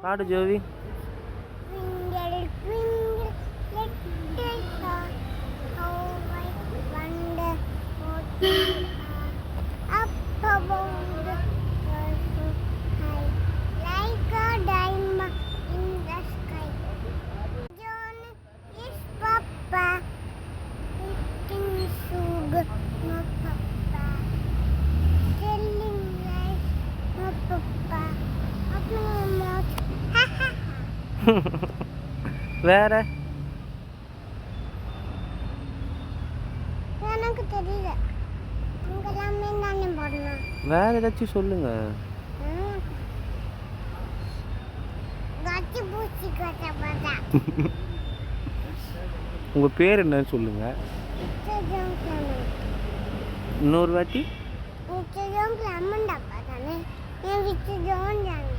பாடு Jovi. Twinkle, twinkle, little star, how I wonder what you are. Up above the world so high, like a diamond in the sky. John is Papa, eating sugar, no Papa. Telling lies, no Papa. Opening mouth, ha ha ha. வேற எனக்கு தெரியல. அங்கெல்லாமே தானே போடணும். வேற ஏதாச்சும் சொல்லுங்க. காட்சி பூச்சி கட்ட பார்த்தா. உங்க பேர் என்ன சொல்லுங்க. இன்னொரு வாட்டி. விச்சு ஜோன் லெமன் டப்பா தானே. ஏன் விச்சு ஜோன் தானே.